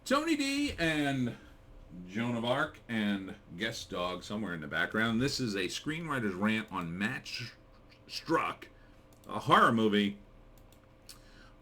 Tony D and Joan of Arc and guest dog somewhere in the background. This is a screenwriter's rant on Match Struck, a horror movie.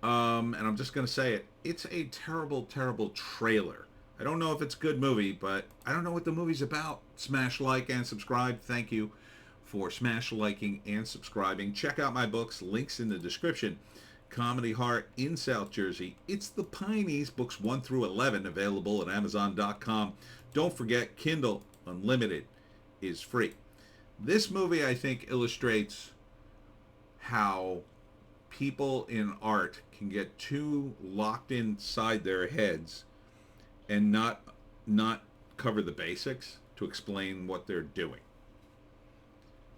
And I'm just gonna say it. It's a terrible, terrible trailer. I don't know if it's a good movie, but I don't know what the movie's about. Smash like and subscribe. Thank you for smash liking and subscribing. Check out my books. Links in the description. Comedy Heart in South Jersey. It's the Pineys, books 1 through 11, available at Amazon.com. Don't forget, Kindle Unlimited is free. This movie, I think, illustrates how people in art can get too locked inside their heads and not cover the basics to explain what they're doing.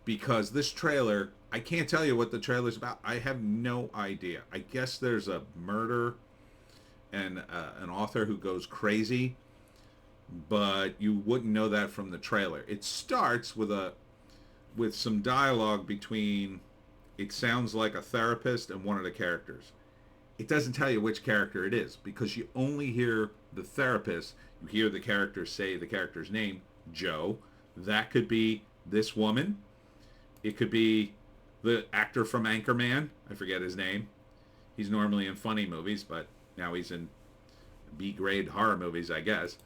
Because this trailer, I can't tell you what the trailer's about. I have no idea. I guess there's a murder and an author who goes crazy, but you wouldn't know that from the trailer. It starts with some dialogue between, it sounds like a therapist and one of the characters. It doesn't tell you which character it is because you only hear the therapist. You hear the character say the character's name, Joe. That could be this woman. It could be the actor from Anchorman. I forget his name. He's normally in funny movies, but now he's in B-grade horror movies, I guess.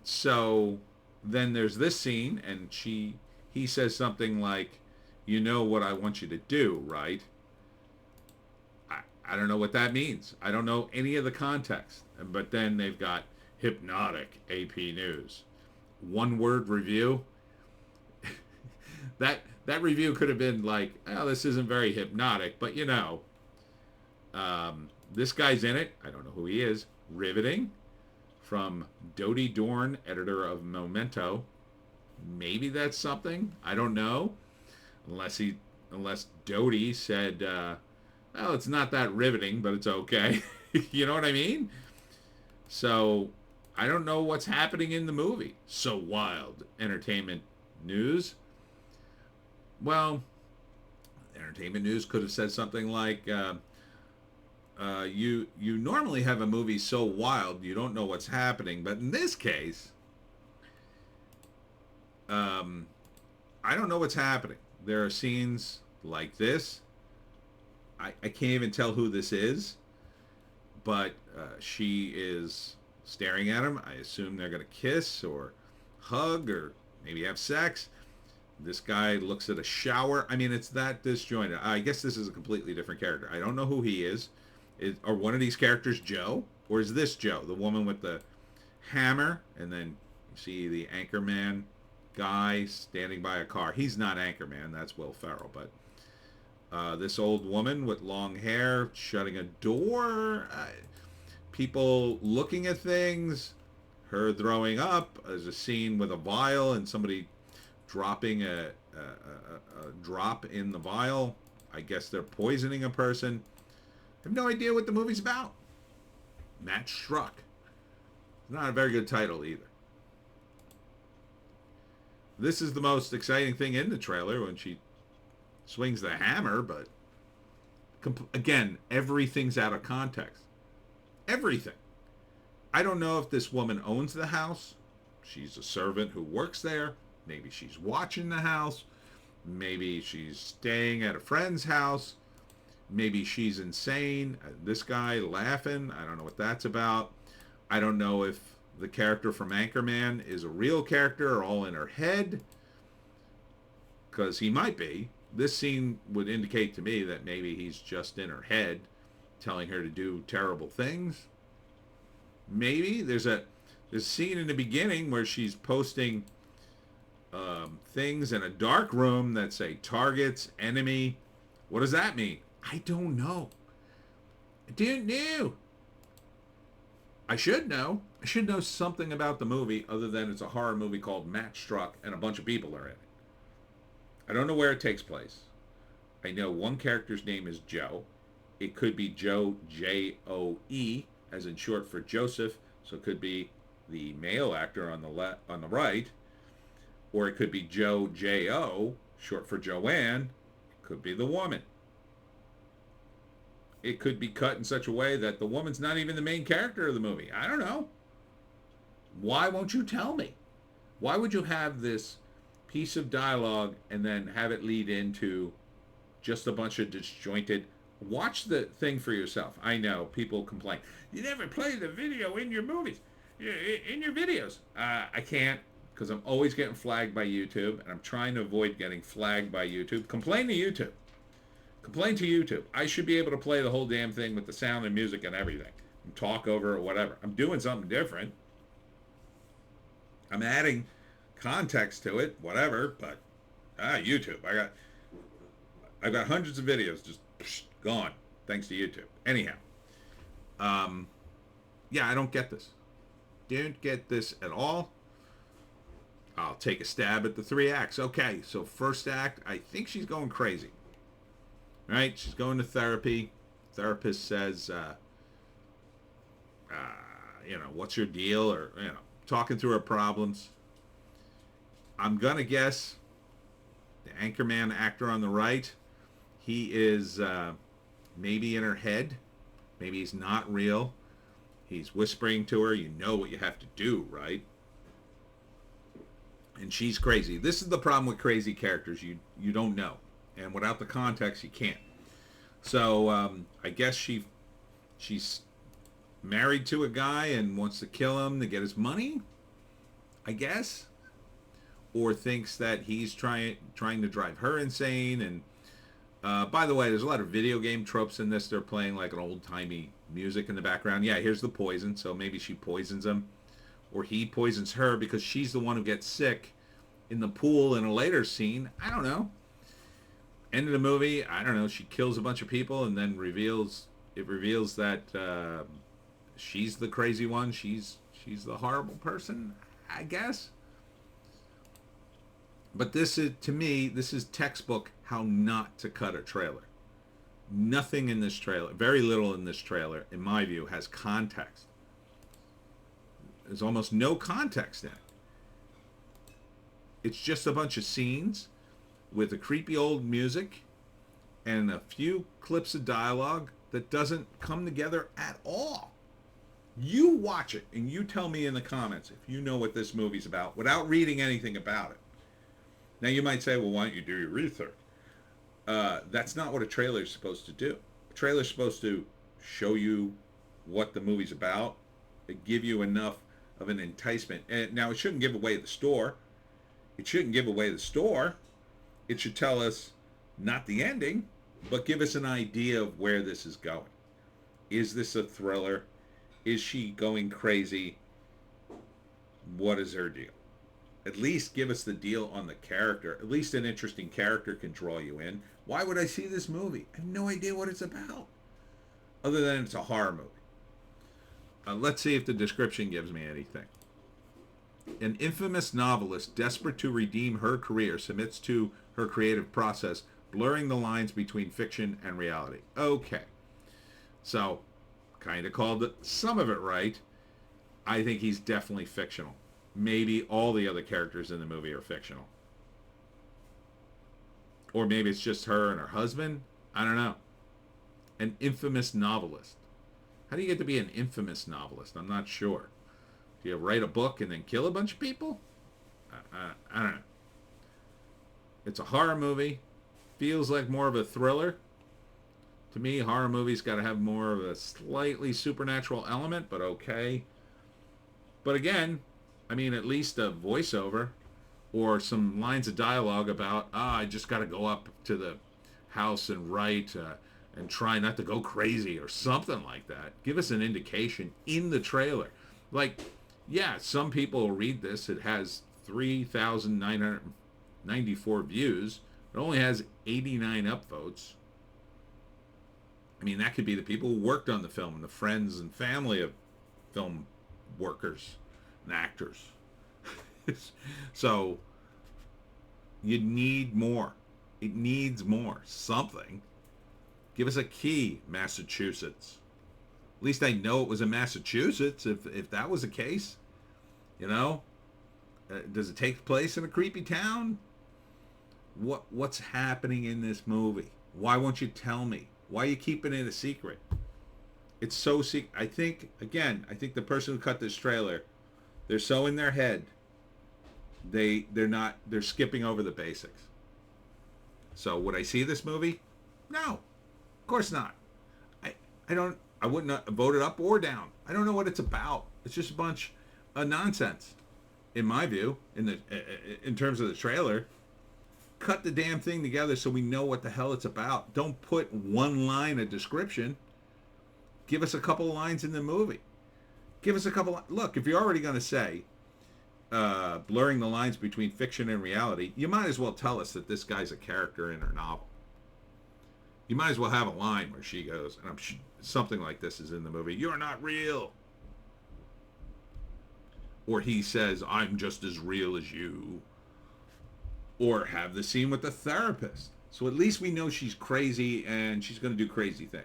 So then there's this scene, and he says something like, "You know what I want you to do, right?" I don't know what that means. I don't know any of the context. But then they've got hypnotic AP News. One word review. That review could have been like, "Oh, this isn't very hypnotic," but this guy's in it. I don't know who he is. Riveting, from Dodie Dorn, editor of Memento. Maybe that's something. I don't know. Unless Dodie said, "Well, it's not that riveting, but it's okay." You know what I mean? So I don't know what's happening in the movie. So wild. Entertainment News. Well, Entertainment News could have said something like, "You normally have a movie so wild you don't know what's happening, but in this case, I don't know what's happening. There are scenes like this. I can't even tell who this is, but she is staring at him. I assume they're gonna kiss or hug or maybe have sex." This guy looks at a shower. I mean, it's that disjointed. I guess this is a completely different character. I don't know who he is. Are one of these characters Joe? Or is this Joe, the woman with the hammer? And then you see the Anchorman guy standing by a car. He's not Anchorman. That's Will Ferrell. But this old woman with long hair shutting a door. People looking at things. Her throwing up. There's a scene with a vial and somebody dropping a drop in the vial. I guess they're poisoning a person. I have no idea what the movie's about. Match Struck. It's not a very good title either. This is the most exciting thing in the trailer when she swings the hammer, but again, everything's out of context. Everything. I don't know if this woman owns the house. She's a servant who works there. Maybe she's watching the house. Maybe she's staying at a friend's house. Maybe she's insane. This guy laughing. I don't know what that's about. I don't know if the character from Anchorman is a real character or all in her head. Because he might be. This scene would indicate to me that maybe he's just in her head telling her to do terrible things. Maybe there's a scene in the beginning where she's posting things in a dark room that say targets, enemy. What does that mean? I don't know. I didn't know. I should know. I should know something about the movie other than it's a horror movie called Match Struck and a bunch of people are in it. I don't know where it takes place. I know one character's name is Joe. It could be Joe, Joe, as in short for Joseph. So it could be the male actor on the right. Or it could be Joe, J-O, short for Joanne. It could be the woman. it could be cut in such a way that the woman's not even the main character of the movie. I don't know. Why won't you tell me? Why would you have this piece of dialogue and then have it lead into just a bunch of disjointed? Watch the thing for yourself. I know people complain. You never play the video in your movies, in your videos. I can't, because I'm always getting flagged by YouTube, and I'm trying to avoid getting flagged by YouTube. Complain to YouTube. Complain to YouTube. I should be able to play the whole damn thing with the sound and music and everything, and talk over it or whatever. I'm doing something different. I'm adding context to it, whatever. But YouTube. I've got hundreds of videos just gone thanks to YouTube. Anyhow, yeah, I don't get this. Don't get this at all. I'll take a stab at the 3 acts. Okay, so first act, I think she's going crazy. Right? She's going to therapy. Therapist says, what's your deal? Or, talking through her problems. I'm going to guess the Anchorman actor on the right, he is maybe in her head. Maybe he's not real. He's whispering to her, you know what you have to do, right? And she's crazy. This is the problem with crazy characters. You don't know. And without the context, you can't. So I guess she's married to a guy and wants to kill him to get his money, I guess. Or thinks that he's trying to drive her insane. And by the way, there's a lot of video game tropes in this. They're playing like an old-timey music in the background. Yeah, here's the poison. So maybe she poisons him. Or he poisons her because she's the one who gets sick in the pool in a later scene. I don't know. End of the movie, I don't know. She kills a bunch of people and then reveals that she's the crazy one. She's the horrible person, I guess. But this is, to me, this is textbook how not to cut a trailer. Nothing in this trailer, very little in this trailer, in my view, has context. There's almost no context in it. It's just a bunch of scenes with a creepy old music and a few clips of dialogue that doesn't come together at all. You watch it and you tell me in the comments if you know what this movie's about without reading anything about it. Now you might say, well, why don't you do your research? That's not what a trailer is supposed to do. A trailer is supposed to show you what the movie's about, give you enough of an enticement. And now it shouldn't give away the store. It shouldn't give away the store. It should tell us not the ending, but give us an idea of where this is going. Is this a thriller? Is she going crazy? What is her deal? At least give us the deal on the character. At least an interesting character can draw you in. Why would I see this movie? I have no idea what it's about. Other than it's a horror movie. Let's see if the description gives me anything. An infamous novelist, desperate to redeem her career, submits to her creative process, blurring the lines between fiction and reality. Okay. So, kind of called some of it right. I think he's definitely fictional. Maybe all the other characters in the movie are fictional. Or maybe it's just her and her husband. I don't know. An infamous novelist. How do you get to be an infamous novelist? I'm not sure. Do you write a book and then kill a bunch of people? I don't know. It's a horror movie. Feels like more of a thriller. To me, horror movies got to have more of a slightly supernatural element, but okay. But again, I mean, at least a voiceover or some lines of dialogue about, I just got to go up to the house and write and try not to go crazy or something like that. Give us an indication in the trailer. Like, yeah, some people will read this. It has 3,994 views. It only has 89 upvotes. I mean, that could be the people who worked on the film and the friends and family of film workers and actors. So, you need more. It needs more. Something. Give us a key, Massachusetts. At least I know it was in Massachusetts, if that was the case. You know? Does it take place in a creepy town? What's happening in this movie? Why won't you tell me? Why are you keeping it a secret? It's so I think again, I think the person who cut this trailer, they're so in their head. They're skipping over the basics. So would I see this movie? No, of course not. I wouldn't vote it up or down. I don't know what it's about. It's just a bunch of nonsense, in my view. In terms of the trailer, cut the damn thing together so we know what the hell it's about. Don't put one line of description. Give us a couple of lines in the movie. Give us a couple. Look, if you're already going to say blurring the lines between fiction and reality, you might as well tell us that this guy's a character in her novel. You might as well have a line where she goes, and something like this is in the movie, "You're not real." Or he says, "I'm just as real as you." Or have the scene with the therapist. So at least we know she's crazy and she's going to do crazy things.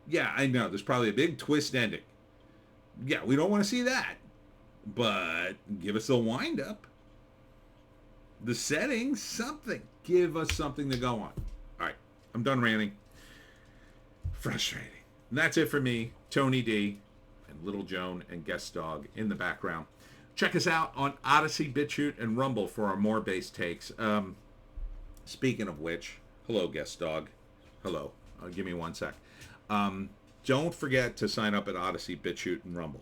Yeah, I know. There's probably a big twist ending. Yeah, we don't want to see that. But give us a wind up. The setting, something. Give us something to go on. All right, I'm done ranting. Frustrating. And that's it for me, Tony D, and Little Joan and Guest Dog in the background. Check us out on Odysee, Bitchute, and Rumble for our more base takes. Speaking of which, hello, Guest Dog. Hello. Give me 1 sec. Don't forget to sign up at Odysee, Bitchute, and Rumble.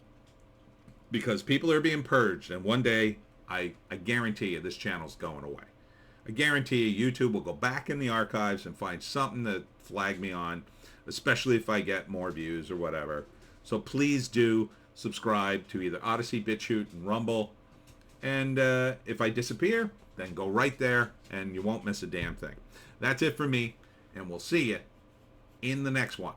Because people are being purged, and one day, I guarantee you, this channel's going away. I guarantee you, YouTube will go back in the archives and find something to flag me on, especially if I get more views or whatever. So please do subscribe to either Odysee, Bitchute, and Rumble. And if I disappear, then go right there, and you won't miss a damn thing. That's it for me, and we'll see you in the next one.